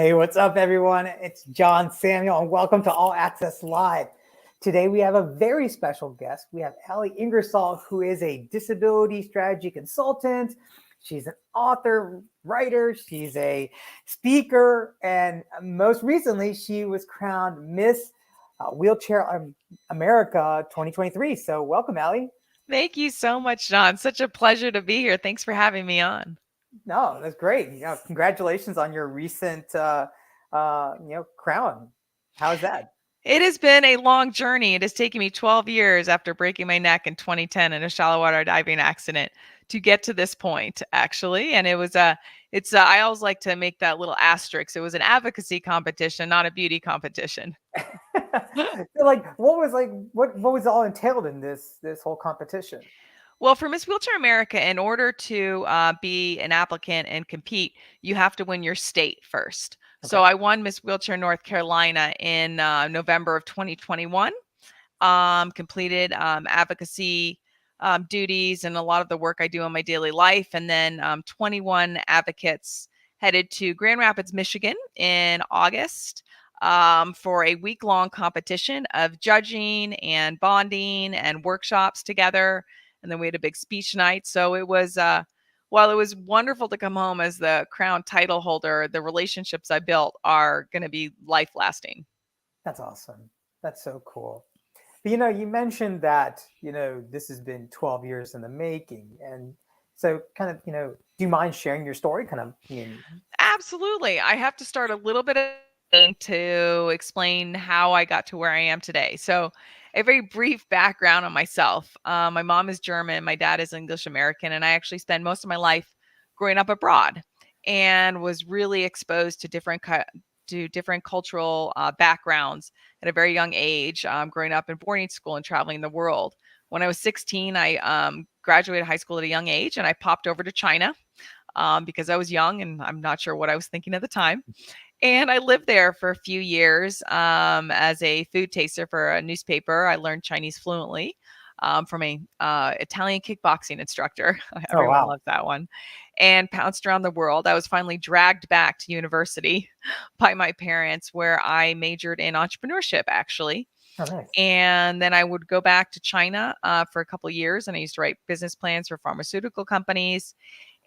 Hey, what's up, everyone? It's John Samuel, and welcome to All Access Live. Today, we have a very special guest. We have Allie Ingersoll, who is a disability strategy consultant. She's an author, writer, she's a speaker, and most recently, she was crowned Miss Wheelchair America 2023. So, welcome, Allie. Thank you so much, John. Such a pleasure to be here. Thanks for having me on. No, that's great. Congratulations on your recent, crown. How's that? It has been a long journey. It has taken me 12 years after breaking my neck in 2010 in a shallow water diving accident to get to this point, actually. And I always like to make that little asterisk. It was an advocacy competition, not a beauty competition. What was all entailed in this whole competition? Well, for Miss Wheelchair America, in order to be an applicant and compete, you have to win your state first. Okay. So I won Miss Wheelchair North Carolina in November of 2021, completed advocacy duties and a lot of the work I do in my daily life. And then 21 advocates headed to Grand Rapids, Michigan in August for a week-long competition of judging and bonding and workshops together. And then we had a big speech night. So it was, while it was wonderful to come home as the crown title holder, the relationships I built are going to be life lasting. That's awesome. That's so cool. But, you mentioned that, this has been 12 years in the making. And so kind of, do you mind sharing your story? Absolutely. I have to start a little bit to explain how I got to where I am today. So a very brief background on myself. My mom is German, my dad is English American, and I actually spent most of my life growing up abroad and was really exposed to different cultural backgrounds at a very young age, growing up in boarding school and traveling the world. When I was 16, I graduated high school at a young age, and I popped over to China because I was young and I'm not sure what I was thinking at the time. And I lived there for a few years as a food taster for a newspaper. I learned Chinese fluently from a Italian kickboxing instructor. Everyone loves that one. And pounced around the world. I was finally dragged back to university by my parents, where I majored in entrepreneurship, actually. Oh, nice. And then I would go back to China for a couple of years, and I used to write business plans for pharmaceutical companies.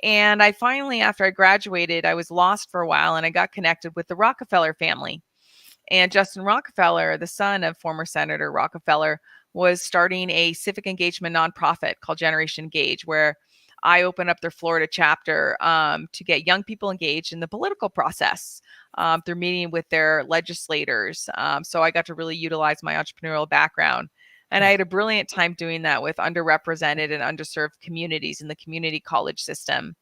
And I finally, after I graduated, I was lost for a while, and I got connected with the Rockefeller family. And Justin Rockefeller, the son of former Senator Rockefeller, was starting a civic engagement nonprofit called Generation Engage, where I opened up their Florida chapter to get young people engaged in the political process through meeting with their legislators. So I got to really utilize my entrepreneurial background. And I had a brilliant time doing that with underrepresented and underserved communities in the community college system.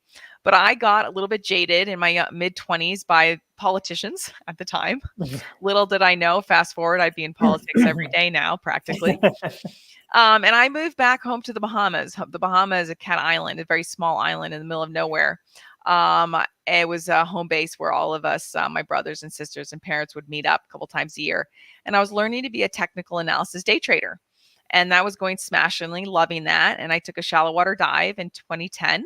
But I got a little bit jaded in my mid-20s by politicians at the time. Little did I know, fast forward, I'd be in politics every day now, practically. And I moved back home to the Bahamas. The Bahamas is a cat island, a very small island in the middle of nowhere. It was a home base where all of us, my brothers and sisters and parents, would meet up a couple times a year. And I was learning to be a technical analysis day trader. And that was going smashingly, loving that. And I took a shallow water dive in 2010,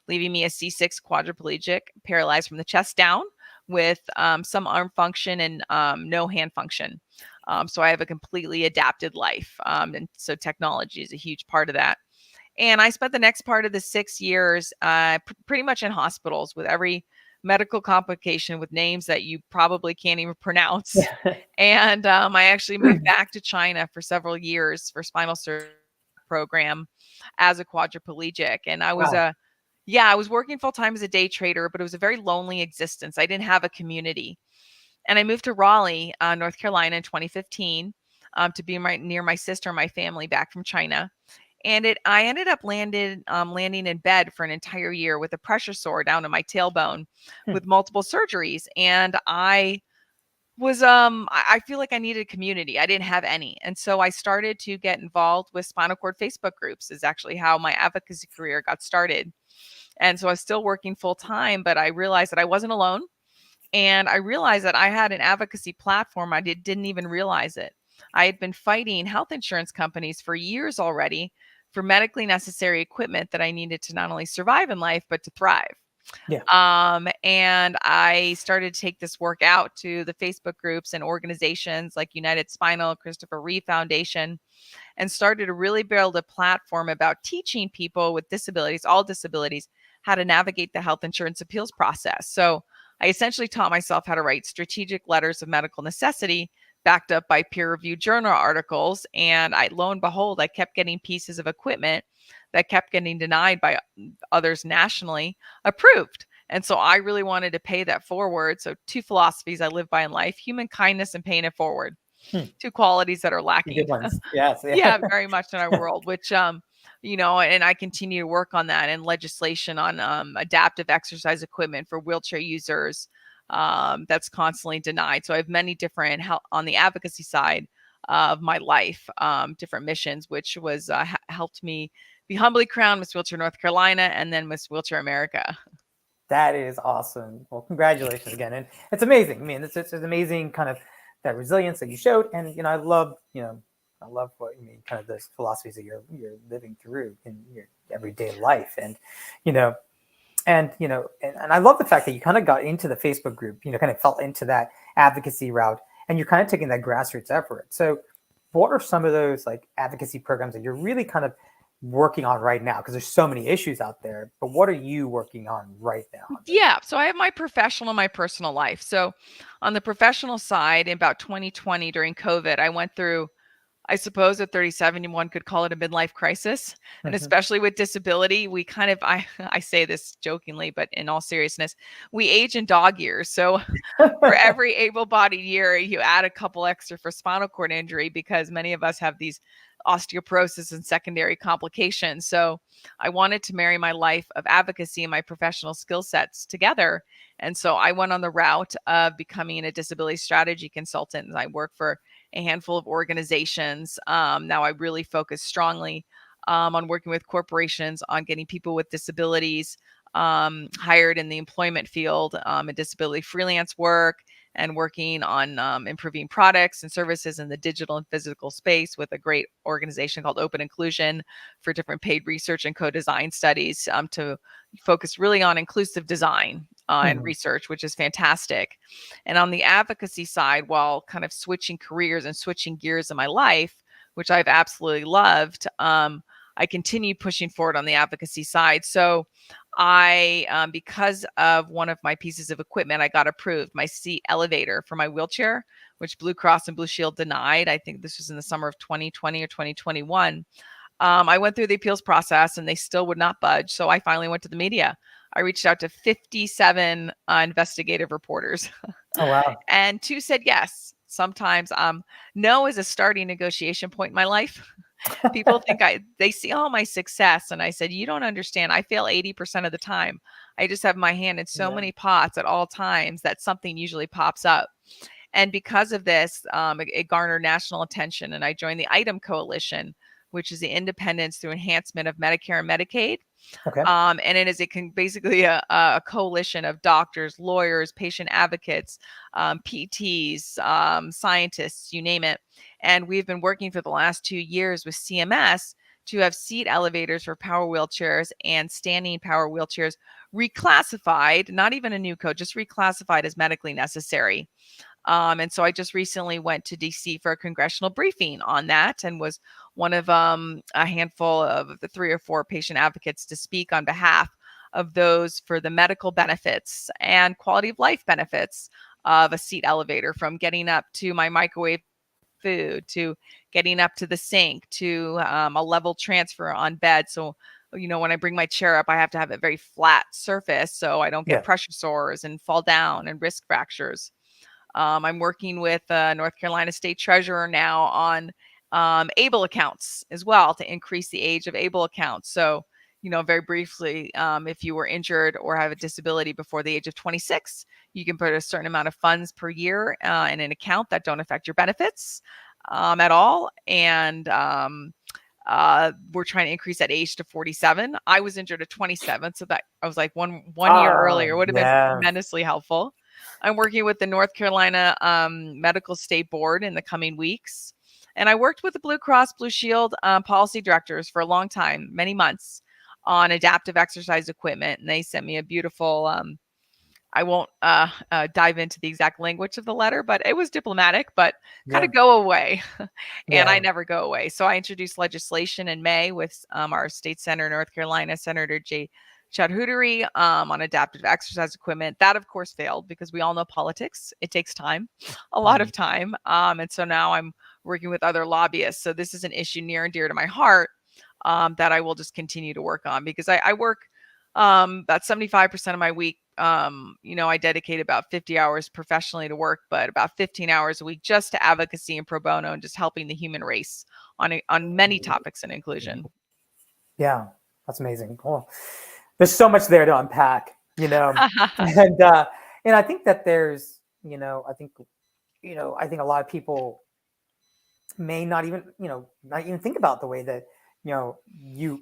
leaving me a C6 quadriplegic, paralyzed from the chest down, with some arm function and no hand function. So I have a completely adapted life. And so technology is a huge part of that. And I spent the next part of the 6 years pretty much in hospitals with every medical complication with names that you probably can't even pronounce. And I actually moved back to China for several years for spinal surgery program as a quadriplegic. And I was I was working full time as a day trader, but it was a very lonely existence. I didn't have a community. And I moved to Raleigh, North Carolina in 2015 to be near my sister and my family back from China. And I ended up landing in bed for an entire year with a pressure sore down to my tailbone with multiple surgeries. And I was, I feel like I needed a community. I didn't have any. And so I started to get involved with spinal cord Facebook groups, is actually how my advocacy career got started. And so I was still working full time, but I realized that I wasn't alone. And I realized that I had an advocacy platform. I didn't even realize it. I had been fighting health insurance companies for years already for medically necessary equipment that I needed to not only survive in life, but to thrive. Yeah. And I started to take this work out to the Facebook groups and organizations like United Spinal, Christopher Reeve Foundation, and started to really build a platform about teaching people with disabilities, all disabilities, how to navigate the health insurance appeals process. So I essentially taught myself how to write strategic letters of medical necessity backed up by peer-reviewed journal articles. And lo and behold, I kept getting pieces of equipment that kept getting denied by others nationally approved. And so I really wanted to pay that forward. So two philosophies I live by in life: human kindness and paying it forward. Hmm. Two qualities that are Good lacking. ones. Yes. Yeah, Yeah. very much in our world, which and I continue to work on that, and legislation on adaptive exercise equipment for wheelchair users, that's constantly denied. So I have many different on the advocacy side of my life, different missions, which was helped me be humbly crowned Miss Wheelchair North Carolina and then Miss Wheelchair America. That is awesome. Well, congratulations again. And it's amazing. I mean, it's amazing kind of that resilience that you showed. And, I love what you mean, kind of those philosophies that you're living through in your everyday life. And, you know, and I love the fact that you kind of got into the Facebook group, kind of fell into that advocacy route, and you're kind of taking that grassroots effort. So what are some of those like advocacy programs that you're really kind of working on right now? Because there's so many issues out there, but what are you working on right now? Yeah, so I have my professional and my personal life. So on the professional side, in about 2020 during COVID, I went through, I suppose at 37, one could call it a midlife crisis. And Mm-hmm. especially with disability, we kind of, I say this jokingly, but in all seriousness, we age in dog years. So for every able-bodied year, you add a couple extra for spinal cord injury, because many of us have these osteoporosis and secondary complications. So I wanted to marry my life of advocacy and my professional skill sets together. And so I went on the route of becoming a disability strategy consultant. And I work for a handful of organizations. Now I really focus strongly on working with corporations on getting people with disabilities hired in the employment field, and disability freelance work, and working on improving products and services in the digital and physical space with a great organization called Open Inclusion for different paid research and co-design studies, to focus really on inclusive design and Mm-hmm. research, which is fantastic. And on the advocacy side, while kind of switching careers and switching gears in my life, which I've absolutely loved, I continue pushing forward on the advocacy side. So because of one of my pieces of equipment, I got approved, my seat elevator for my wheelchair, which Blue Cross and Blue Shield denied. I think this was in the summer of 2020 or 2021. I went through the appeals process and they still would not budge. So I finally went to the media. I reached out to 57 investigative reporters Oh, wow. and 2 said yes. Sometimes no is a starting negotiation point in my life. People think they see all my success, and I said, you don't understand. I fail 80% of the time. I just have my hand in so Yeah. many pots at all times that something usually pops up. And because of this, it garnered national attention, and I joined the ITEM Coalition, which is the Independence Through Enhancement of Medicare and Medicaid. Okay. And it is basically a coalition of doctors, lawyers, patient advocates, PTs, scientists, you name it. And we've been working for the last 2 years with CMS to have seat elevators for power wheelchairs and standing power wheelchairs reclassified, not even a new code, just reclassified as medically necessary. And so I just recently went to DC for a congressional briefing on that, and was one of a handful of the 3 or 4 patient advocates to speak on behalf of those for the medical benefits and quality of life benefits of a seat elevator, from getting up to my microwave food to getting up to the sink to a level transfer on bed. So, when I bring my chair up, I have to have a very flat surface so I don't get Yeah. pressure sores and fall down and risk fractures. I'm working with North Carolina State Treasurer now on ABLE accounts as well, to increase the age of ABLE accounts. So, very briefly, if you were injured or have a disability before the age of 26, you can put a certain amount of funds per year in an account that don't affect your benefits at all. And we're trying to increase that age to 47. I was injured at 27, so that I was like one year earlier would have been Yeah. tremendously helpful. I'm working with the North Carolina Medical State Board in the coming weeks. And I worked with the Blue Cross Blue Shield policy directors for a long time, many months, on adaptive exercise equipment, and they sent me a beautiful I won't dive into the exact language of the letter, but it was diplomatic, but kind Yeah. of go away. And I Yeah. never go away. So I introduced legislation in May with our state senator, North Carolina, Senator Jay Chaudhuri, on adaptive exercise equipment. That, of course, failed because we all know politics. It takes time, a lot Mhm. of time. And so now I'm working with other lobbyists. So this is an issue near and dear to my heart, that I will just continue to work on, because I work about 75% of my week. I dedicate about 50 hours professionally to work, but about 15 hours a week just to advocacy and pro bono, and just helping the human race on many topics in inclusion. Yeah, that's amazing. Cool. There's so much there to unpack, and I think that there's, I think a lot of people may not even, not even think about the way that, you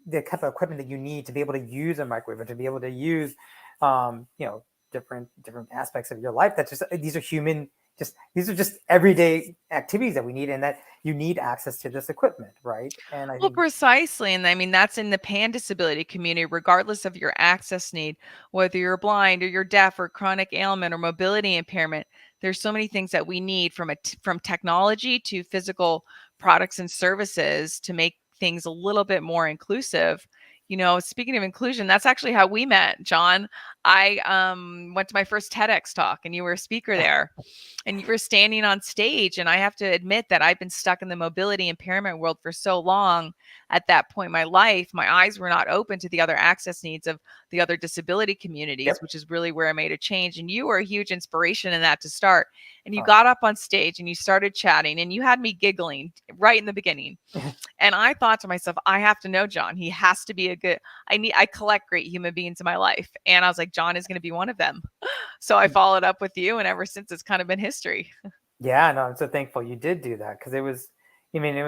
the type of equipment that you need to be able to use a microwave, or to be able to use, um, you know, different aspects of your life. That's just, these are just everyday activities that we need, and that you need access to this equipment, right? And I Well, think, precisely. And I mean, that's in the pan disability community, regardless of your access need, whether you're blind or you're deaf or chronic ailment or mobility impairment. There's so many things that we need, from technology to physical products and services, to make things a little bit more inclusive. Speaking of inclusion, that's actually how we met, John. I went to my first TEDx talk, and you were a speaker there, and you were standing on stage. And I have to admit that I've been stuck in the mobility impairment world for so long. At that point in my life, my eyes were not open to the other access needs of the other disability communities, yep. which is really where I made a change. And you were a huge inspiration in that to start. And you Oh, got up on stage and you started chatting, and you had me giggling right in the beginning. And I thought to myself, I have to know John. He has to be I collect great human beings in my life. And I was like, John is going to be one of them. So I followed up with you, and ever since, it's kind of been history. yeah, no, I'm so thankful you did do that, because it was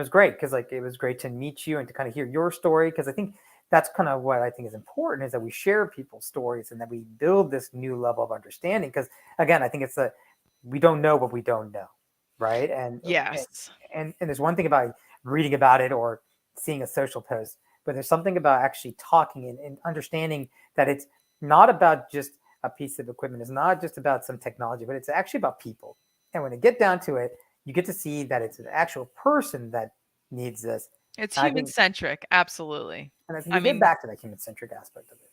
great, because like it was great to meet you and to kind of hear your story, because I think that's kind of what I think is important, is that we share people's stories and that we build this new level of understanding. Because again, I think it's we don't know what we don't know, right? And Yes. and there's one thing about reading about it or seeing a social post, but there's something about actually talking and understanding that it's not about just a piece of equipment. It's not just about some technology, but it's actually about people. And when you get down to it, you get to see that it's an actual person that needs this. It's And I human think, centric. Absolutely. and I think I you get mean, back to that human centric aspect of it.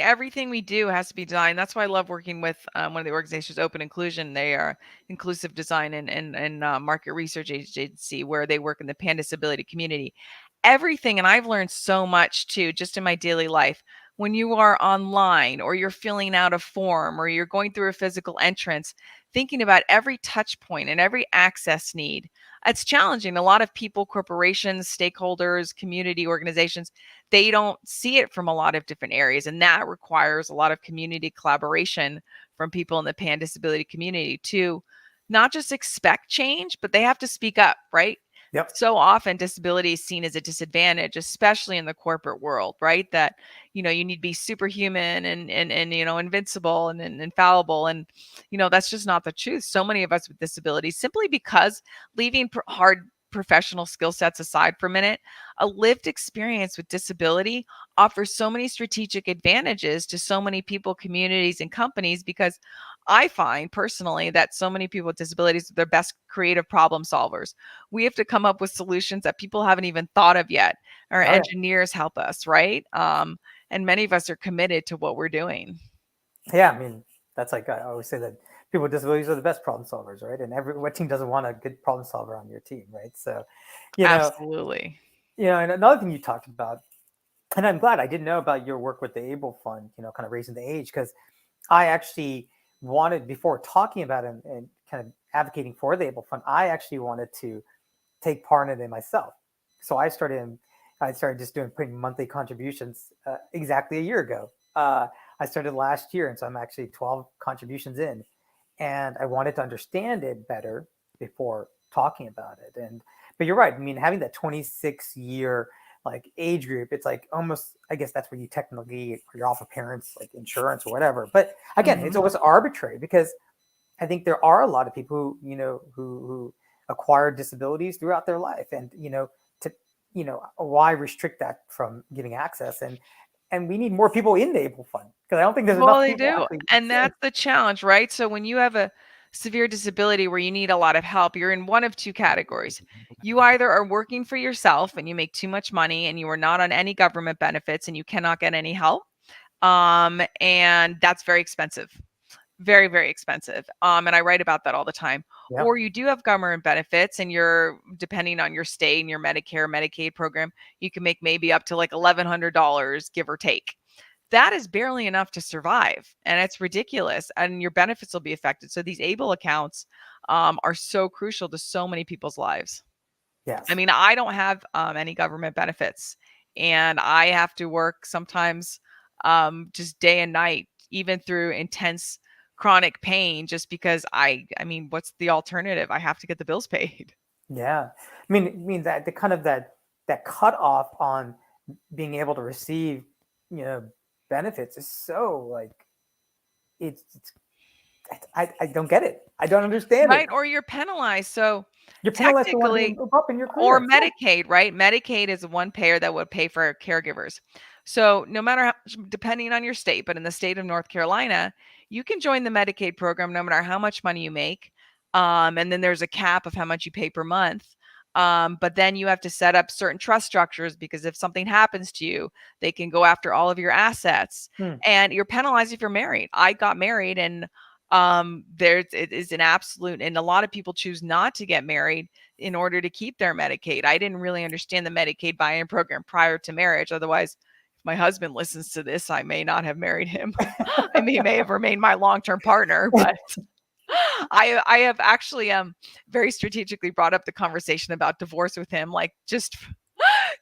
everything we do has to be designed. That's why I love working with one of the organizations, Open Inclusion. They are inclusive design and market research agency, where they work in the pan disability community. Everything, and I've learned so much too, just in my daily life. When you are online, or you're filling out a form, or you're going through a physical entrance, thinking about every touch point and every access need, it's challenging. A lot of people, corporations, stakeholders, community organizations, they don't see it from a lot of different areas. And that requires a lot of community collaboration from people in the pan disability community to not just expect change, but they have to speak up, right? Yep. So often disability is seen as a disadvantage, especially in the corporate world, right? That, you need to be superhuman and invincible and infallible. And, that's just not the truth. So many of us with disabilities, simply because, leaving hard professional skill sets aside for a minute, a lived experience with disability offers so many strategic advantages to so many people, communities, and companies, because I find personally that so many people with disabilities are their best creative problem solvers. We have to come up with solutions that people haven't even thought of yet. Our Oh, yeah. engineers help us, right? And many of us are committed to what we're doing. Yeah. I mean, that's like, I always say that people with disabilities are the best problem solvers, right? And what team doesn't want a good problem solver on your team, right? So, you know, Absolutely. and another thing you talked about, and I'm glad I didn't know about your work with the Able Fund, kind of raising the age, because I actually wanted, before talking about it and kind of advocating for the Able Fund, I actually wanted to take part in it myself. So I started just putting monthly contributions exactly a year ago. I started last year, and so I'm actually 12 contributions in, and I wanted to understand it better before talking about it. But you're right. I mean, having that 26-year like age group, it's like almost, I guess that's where you technically, you're off of parents like insurance or whatever. But again, it's Mhm. always arbitrary, because I think there are a lot of people who acquire disabilities throughout their life, and to why restrict that from giving access? And we need more people in the able fund, because I don't think there's Well, enough they people do. actually. And that's the challenge, right? So when you have a severe disability where you need a lot of help, you're in one of two categories. You either are working for yourself and you make too much money and you are not on any government benefits and you cannot get any help. And that's very expensive. Very, very expensive. And I write about that all the time. Yeah. Or you do have government benefits and you're depending on your state and your Medicare, Medicaid program, you can make maybe up to like $1,100, give or take. That is barely enough to survive, and it's ridiculous, and your benefits will be affected. So these able accounts are so crucial to so many people's lives. I Yes. mean, I don't have any government benefits, and I have to work sometimes just day and night, even through intense chronic pain, just because I mean, what's the alternative? I have to get the bills paid. Yeah. I mean that the kind of that cutoff on being able to receive, benefits is so like it's I don't get it. I don't understand it. Right? Or you're penalized. So You're penalized to want to technically, move up in your or career. Yeah. Medicaid, right? Medicaid is one payer that would pay for caregivers. So no matter how, depending on your state, but in the state of North Carolina, you can join the Medicaid program no matter how much money you make. And then there's a cap of how much you pay per month. But then you have to set up certain trust structures because if something happens to you, they can go after all of your assets. Hmm. And you're penalized if you're married. I got married and it is an absolute, and a lot of people choose not to get married in order to keep their Medicaid. I didn't really understand the Medicaid buy-in program prior to marriage. Otherwise, if my husband listens to this, I may not have married him. I may have remained my long-term partner, but I have actually very strategically brought up the conversation about divorce with him, like just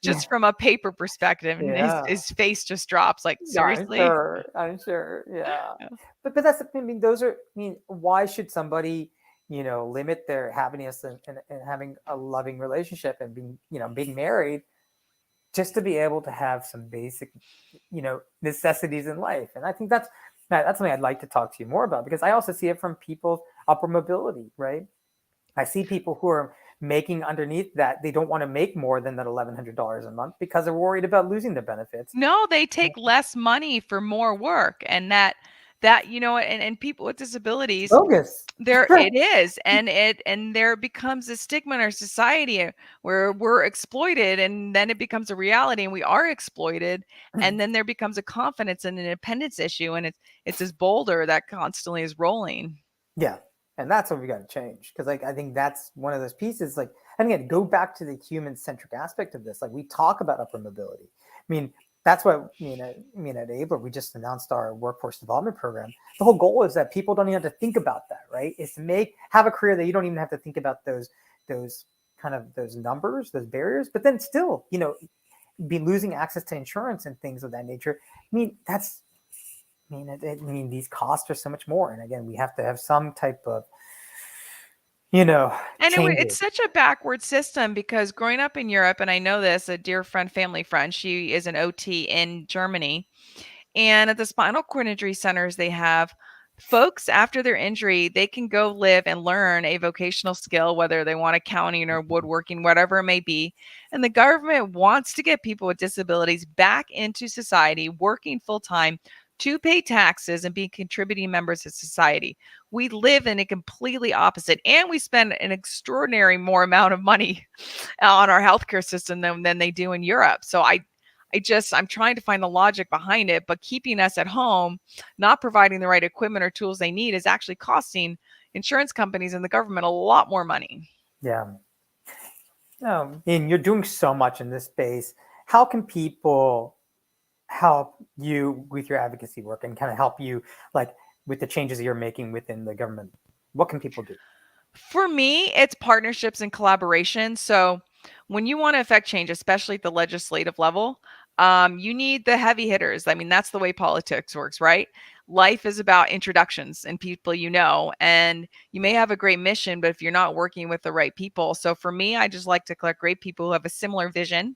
Yeah. just from a paper perspective, and Yeah. his face just drops like, Yeah, I'm seriously? sure. I'm sure. Yeah. Yeah. But that's I mean, those are. I mean, why should somebody, limit their happiness and having a loving relationship and being married just to be able to have some basic, necessities in life? And I think that's something I'd like to talk to you more about, because I also see it from people's upper mobility, right? I see people who are making underneath that, they don't want to make more than that $1,100 a month because they're worried about losing their benefits. No, they take less money for more work, and and people with disabilities, Bogus. there it is, and there becomes a stigma in our society where we're exploited, and then it becomes a reality, and we are exploited, and then there becomes a confidence and an independence issue, and it's this boulder that constantly is rolling. Yeah, and that's what we got to change, because I think that's one of those pieces. Like, and again, go back to the human centric aspect of this. Like, we talk about upper mobility. I mean, that's what at Abler, we just announced our workforce development program. The whole goal is that people don't even have to think about that, right? Is to have a career that you don't even have to think about those kind of those numbers, those barriers, but then still, be losing access to insurance and things of that nature. I mean, these costs are so much more. And again, we have to have some type of, And it's changes. such a backward system because growing up in Europe, and I know this, a dear friend, family friend, she is an OT in Germany. And at the spinal cord injury centers, they have folks after their injury, they can go live and learn a vocational skill, whether they want accounting or woodworking, whatever it may be. And the government wants to get people with disabilities back into society, working full time to pay taxes and be contributing members of society. We live in a completely opposite, and we spend an extraordinary more amount of money on our healthcare system than they do in Europe. So I'm trying to find the logic behind it, but keeping us at home, not providing the right equipment or tools they need is actually costing insurance companies and the government a lot more money. Yeah. No, and you're doing so much in this space. How can people help you with your advocacy work and kind of help you, like, with the changes that you're making within the government? What can people do? For me, it's partnerships and collaboration. So when you want to affect change, especially at the legislative level, you need the heavy hitters. I mean, that's the way politics works, right? Life is about introductions and people and you may have a great mission, but if you're not working with the right people. So for me, I just like to collect great people who have a similar vision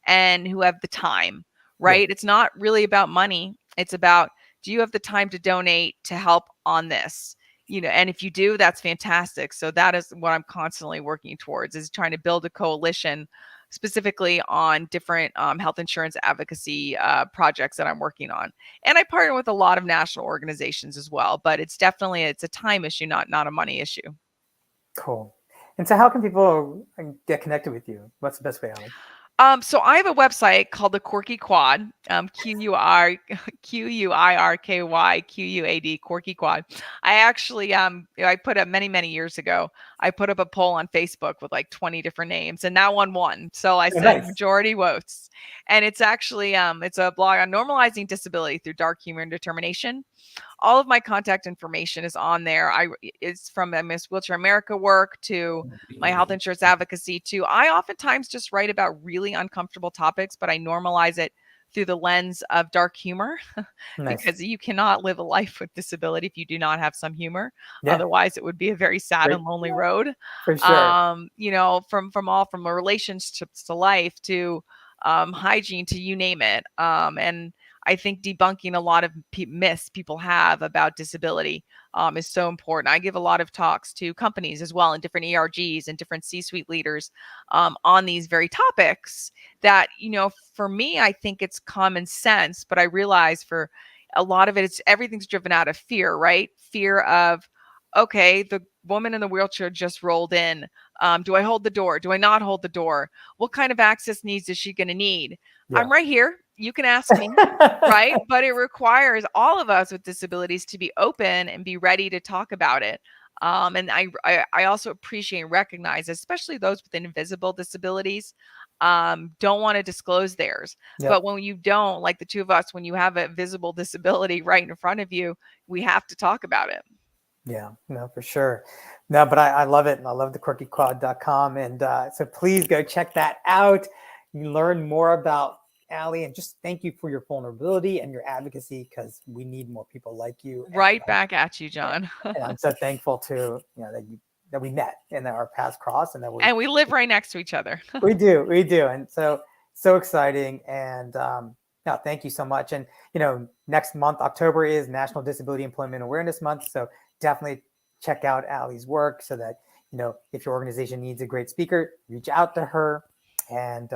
and who have the time, Yeah. right? It's not really about money. It's about, do you have the time to donate to help on this? And if you do, that's fantastic. So that is what I'm constantly working towards, is trying to build a coalition specifically on different health insurance advocacy projects that I'm working on. And I partner with a lot of national organizations as well, but it's a time issue, not a money issue. Cool. And so how can people get connected with you? What's the best way, Ali? So I have a website called the Quirky Quad, QUIRKY Quirky Quad. I actually I put up many years ago. I put up a poll on Facebook with like 20 different names, and that one won. So I Oh, said nice. majority votes, and it's actually it's a blog on normalizing disability through dark humor and determination. All of my contact information is on there. It's from Miss Wheelchair America work to my health insurance advocacy to I oftentimes just write about really uncomfortable topics, but I normalize it through the lens of dark humor Nice. because you cannot live a life with disability if you do not have some humor. Yeah, Otherwise, it would be a very sad great. and lonely road. For sure. You know, from relationships to life to hygiene to you name it. And I think debunking a lot of myths people have about disability is so important. I give a lot of talks to companies as well and different ERGs and different C-suite leaders on these very topics that, you know, for me, I think it's common sense, but I realize for a lot of it, everything's driven out of fear, right? Fear of, okay, the woman in the wheelchair just rolled in. Do I hold the door? Do I not hold the door? What kind of access needs is she going to need? Yeah. I'm right here. You can ask me. Right? But it requires all of us with disabilities to be open and be ready to talk about it. And I also appreciate and recognize, especially those with invisible disabilities, don't want to disclose theirs. Yep. But when you don't, like the two of us, when you have a visible disability right in front of you, we have to talk about it. Yeah, no, for sure. No, but I love it. And I love the quirkyquad.com. And so please go check that out. You learn more about Ali, and just thank you for your vulnerability and your advocacy, because we need more people like you. Right back at you, John. And I'm so thankful to, you know, that we met and that our paths crossed, and that and we live right next to each other. we do, and so exciting. And no, thank you so much. And you know, next month, October, is National Disability Employment Awareness Month, so definitely check out Ali's work, so that, you know, if your organization needs a great speaker, reach out to her. And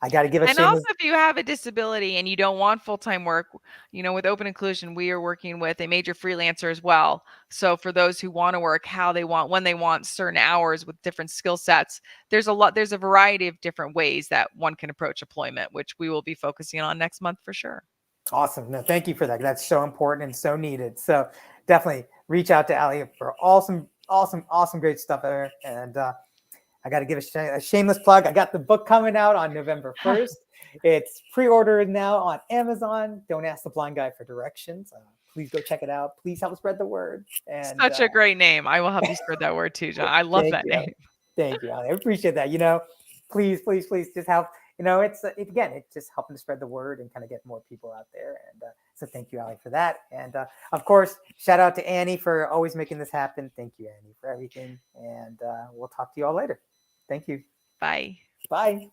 I got to give a And shameless. also, if you have a disability and you don't want full-time work, you know, with Open Inclusion, we are working with a major freelancer as well. So for those who want to work how they want, when they want, certain hours with different skill sets, there's a variety of different ways that one can approach employment, which we will be focusing on next month for sure. Awesome. No, thank you for that. That's so important and so needed. So definitely reach out to Ali for awesome, great stuff there. And I got to give a shameless plug. I got the book coming out on November 1st. It's pre-ordered now on Amazon. Don't Ask the Blind Guy for Directions. Please go check it out. Please help spread the word. And such a great name. I will help you spread that word too, John. I love that name. Thank you, Ali. I appreciate that. You know, please just help. You know, it's just helping to spread the word and kind of get more people out there. And so thank you, Ali, for that. And of course, shout out to Annie for always making this happen. Thank you, Annie, for everything. And we'll talk to you all later. Thank you. Bye. Bye.